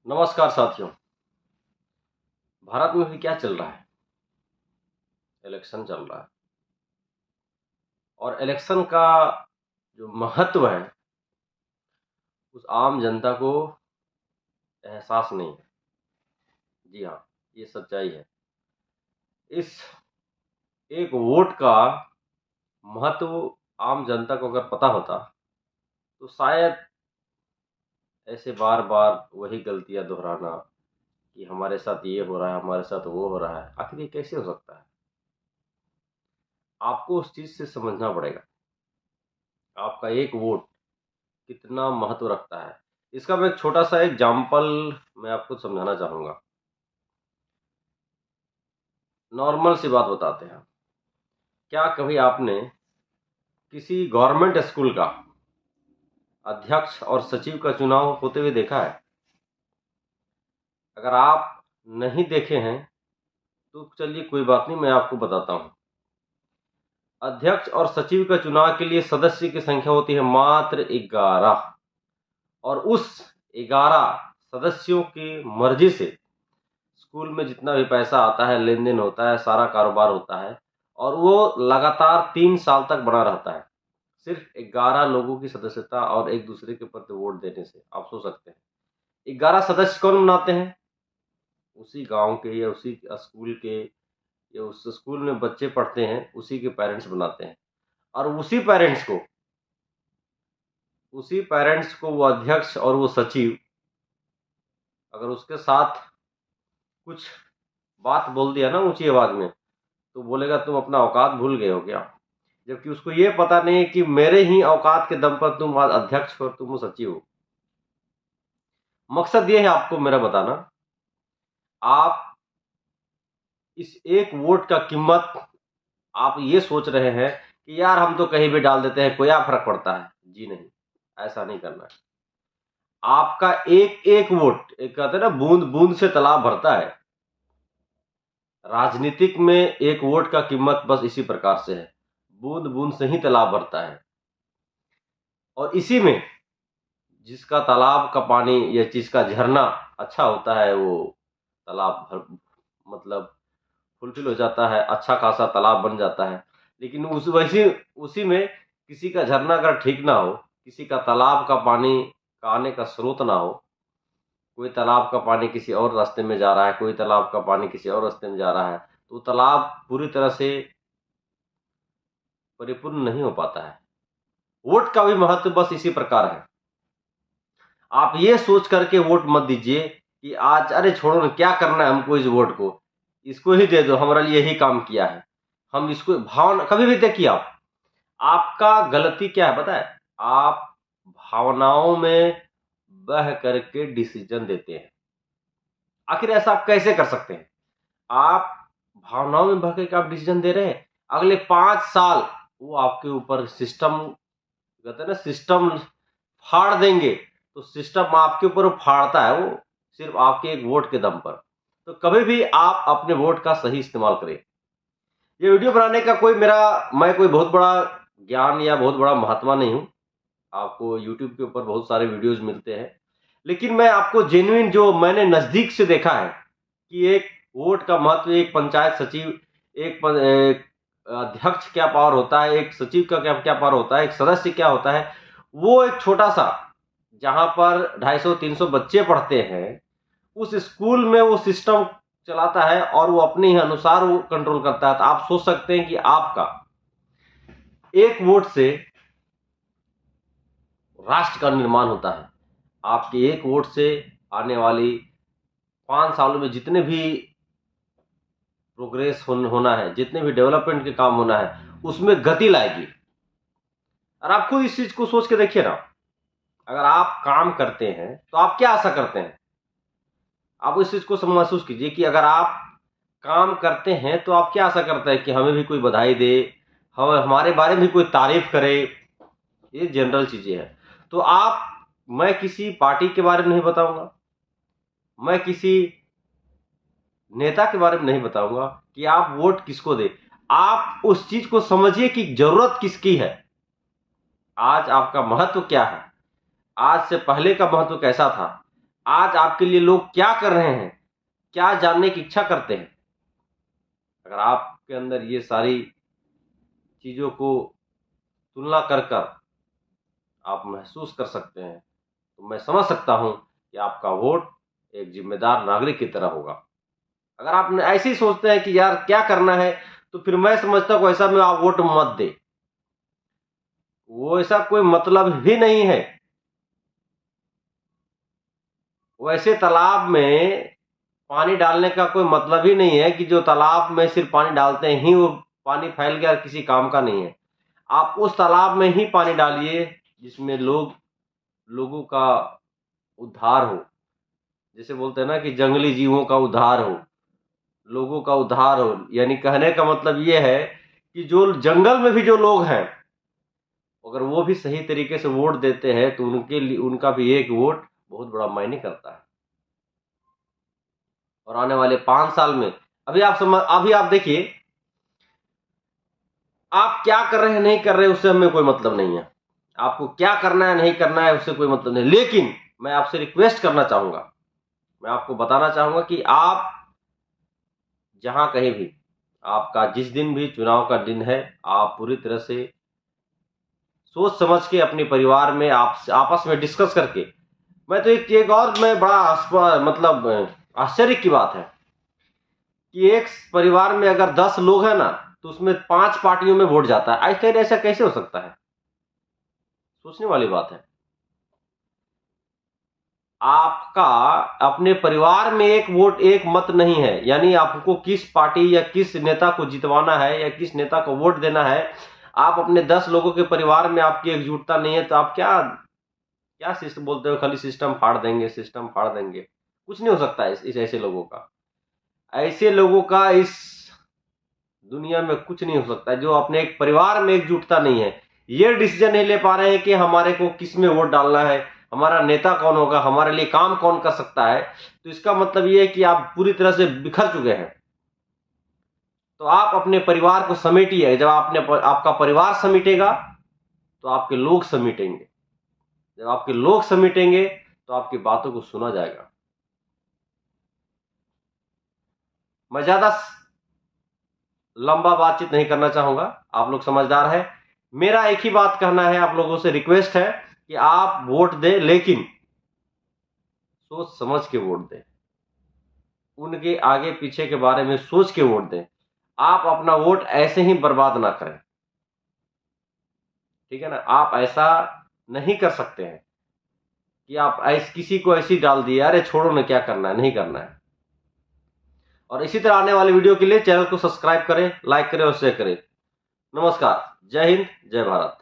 नमस्कार साथियों। भारत में भी क्या चल रहा है? इलेक्शन चल रहा है और इलेक्शन का जो महत्व है उस आम जनता को एहसास नहीं है। जी हाँ, ये सच्चाई है। इस एक वोट का महत्व आम जनता को अगर पता होता तो शायद ऐसे बार बार वही गलतियां दोहराना कि हमारे साथ ये हो रहा है, हमारे साथ वो हो रहा है, आखिर ये कैसे हो सकता है? आपको उस चीज से समझना पड़ेगा आपका एक वोट कितना महत्व रखता है। इसका मैं एक छोटा सा एग्जाम्पल मैं आपको समझाना चाहूंगा। नॉर्मल सी बात बताते हैं। क्या कभी आपने किसी गवर्नमेंट स्कूल का अध्यक्ष और सचिव का चुनाव होते हुए देखा है? अगर आप नहीं देखे हैं तो चलिए कोई बात नहीं, मैं आपको बताता हूं। अध्यक्ष और सचिव का चुनाव के लिए सदस्य की संख्या होती है मात्र 11 और उस 11 सदस्यों की मर्जी से स्कूल में जितना भी पैसा आता है, लेन देन होता है, सारा कारोबार होता है और वो लगातार 3 साल तक बना रहता है, सिर्फ 11 लोगों की सदस्यता और एक दूसरे के प्रति वोट देने से। आप सोच सकते हैं 11 सदस्य कौन बनाते हैं? उसी गांव के या उसी स्कूल के या उस स्कूल में बच्चे पढ़ते हैं उसी के पेरेंट्स बनाते हैं। और उसी पेरेंट्स को वो अध्यक्ष और वो सचिव अगर उसके साथ कुछ बात बोल दिया ना ऊंची आवाज में, तो बोलेगा तुम अपना औकात भूल गए हो क्या? जबकि उसको ये पता नहीं है कि मेरे ही औकात के दम पर तुम आज अध्यक्ष हो और तुम सचिव हो। मकसद ये है आपको मेरा बताना, आप इस एक वोट का कीमत आप ये सोच रहे हैं कि यार हम तो कहीं भी डाल देते हैं, क्या फर्क पड़ता है? जी नहीं, ऐसा नहीं करना है। आपका एक एक वोट, एक कहते हैं ना बूंद बूंद से तालाब भरता है। राजनीतिक में एक वोट का कीमत बस इसी प्रकार से है, बूंद बूंद से ही तालाब भरता है। और इसी में जिसका तालाब का पानी या जिसका झरना अच्छा होता है, वो तालाब भर मतलब फुलफिल हो जाता है, अच्छा खासा तालाब बन जाता है। लेकिन उसी में किसी का झरना अगर ठीक ना हो, किसी का तालाब का पानी का आने का स्रोत ना हो, कोई तालाब का पानी किसी और रास्ते में जा रहा है, कोई तालाब का पानी किसी और रास्ते में जा रहा है, तो तालाब पूरी तरह से परिपूर्ण नहीं हो पाता है। वोट का भी महत्व बस इसी प्रकार है। आप ये सोच करके वोट मत दीजिए कि आज अरे छोड़ो ना, क्या करना है हमको इस वोट को, इसको ही दे दो, हमारे लिए यही काम किया है, हम इसको भावना कभी भी देखिए। आपका गलती क्या है पता है? आप भावनाओं में बह करके डिसीजन देते हैं। आखिर ऐसा आप कैसे कर सकते हैं? आप भावनाओं में बह करके आप डिसीजन दे रहे हैं, अगले 5 साल वो आपके ऊपर सिस्टम, कहते हैं ना सिस्टम फाड़ देंगे। तो सिस्टम आपके ऊपर फाड़ता है वो सिर्फ आपके एक वोट के दम पर। तो कभी भी आप अपने वोट का सही इस्तेमाल करें। ये वीडियो बनाने का मैं कोई बहुत बड़ा ज्ञान या बहुत बड़ा महात्मा नहीं हूं। आपको यूट्यूब के ऊपर बहुत सारे वीडियोस मिलते हैं, लेकिन मैं आपको जेन्युइन जो मैंने नजदीक से देखा है कि एक वोट का महत्व, एक पंचायत सचिव, एक अध्यक्ष क्या पावर होता है, एक सचिव का क्या क्या पावर होता है, एक सदस्य क्या होता है। वो एक छोटा सा, जहां पर 250-300 बच्चे पढ़ते हैं, उस स्कूल में वो सिस्टम चलाता है और वो अपने ही अनुसार वो कंट्रोल करता है। तो आप सोच सकते हैं कि आपका एक वोट से राष्ट्र का निर्माण होता है। आपके एक वोट से आने वाली 5 सालों में जितने भी प्रोग्रेस होना है, जितने भी डेवलपमेंट के काम होना है, उसमें गति लाएगी। और आप खुद इस चीज को सोच के देखिए ना, अगर आप काम करते हैं तो आप क्या आशा करते हैं? आप इस चीज को महसूस कीजिए कि अगर आप काम करते हैं तो आप क्या आशा करते हैं कि हमें भी कोई बधाई दे, हम हमारे बारे में भी कोई तारीफ करे। ये जनरल चीजें हैं। तो मैं किसी पार्टी के बारे में नहीं बताऊंगा, मैं किसी नेता के बारे में नहीं बताऊंगा कि आप वोट किसको दे। आप उस चीज को समझिए कि जरूरत किसकी है, आज आपका महत्व क्या है, आज से पहले का महत्व कैसा था, आज आपके लिए लोग क्या कर रहे हैं, क्या जानने की इच्छा करते हैं। अगर आपके अंदर ये सारी चीजों को तुलना कर कर आप महसूस कर सकते हैं, तो मैं समझ सकता हूं कि आपका वोट एक जिम्मेदार नागरिक की तरह होगा। अगर आप ऐसे ही सोचते हैं कि यार क्या करना है, तो फिर मैं समझता हूं ऐसा में आप वोट मत दे। वो ऐसा कोई मतलब ही नहीं है। वैसे तालाब में पानी डालने का कोई मतलब ही नहीं है कि जो तालाब में सिर्फ पानी डालते हैं ही वो पानी फैल गया, किसी काम का नहीं है। आप उस तालाब में ही पानी डालिए जिसमें लोगों का उद्धार हो। जैसे बोलते हैं ना कि जंगली जीवों का उद्धार हो, लोगों का उद्धार हो। यानी कहने का मतलब ये है कि जो जंगल में भी जो लोग हैं, अगर वो भी सही तरीके से वोट देते हैं तो उनके लिए उनका भी एक वोट बहुत बड़ा मायने करता है। और आने वाले 5 साल में अभी आप देखिए, आप क्या कर रहे हैं नहीं कर रहे हैं उससे हमें कोई मतलब नहीं है। आपको क्या करना है नहीं करना है उससे कोई मतलब नहीं। लेकिन मैं आपसे रिक्वेस्ट करना चाहूंगा, मैं आपको बताना चाहूंगा कि आप जहां कहीं भी, आपका जिस दिन भी चुनाव का दिन है, आप पूरी तरह से सोच समझ के अपने परिवार में आप आपस में डिस्कस करके। मैं तो एक और मैं बड़ा मतलब आश्चर्य की बात है कि एक परिवार में अगर 10 लोग हैं ना, तो उसमें 5 पार्टियों में वोट जाता है। आखिर ऐसा कैसे हो सकता है? सोचने वाली बात है। आपका अपने परिवार में एक वोट एक मत नहीं है, यानी आपको किस पार्टी या किस नेता को जितवाना है या किस नेता को वोट देना है, आप अपने 10 लोगों के परिवार में आपकी एकजुटता नहीं है, तो आप क्या क्या सिस्टम बोलते हो, खाली सिस्टम फाड़ देंगे, सिस्टम फाड़ देंगे। कुछ नहीं हो सकता है इस ऐसे लोगों का। ऐसे लोगों का इस दुनिया में कुछ नहीं हो सकता है जो अपने एक परिवार में एकजुटता नहीं है। ये डिसीजन नहीं ले पा रहे हैं कि हमारे को किस में वोट डालना है, हमारा नेता कौन होगा, हमारे लिए काम कौन कर सकता है। तो इसका मतलब ये है कि आप पूरी तरह से बिखर चुके हैं। तो आप अपने परिवार को समेटिए। जब आपका परिवार समेटेगा तो आपके लोग समेटेंगे। जब आपके लोग समेटेंगे तो आपकी बातों को सुना जाएगा। मैं ज्यादा लंबा बातचीत नहीं करना चाहूंगा, आप लोग समझदार हैं। मेरा एक ही बात कहना है, आप लोगों से रिक्वेस्ट है कि आप वोट दें, लेकिन सोच समझ के वोट दें। उनके आगे पीछे के बारे में सोच के वोट दें। आप अपना वोट ऐसे ही बर्बाद ना करें, ठीक है ना। आप ऐसा नहीं कर सकते हैं कि आप ऐसे किसी को ऐसी डाल दिए, अरे छोड़ो ना, क्या करना है नहीं करना है। और इसी तरह आने वाली वीडियो के लिए चैनल को सब्सक्राइब करें, लाइक करें और शेयर करें। नमस्कार, जय हिंद, जय भारत।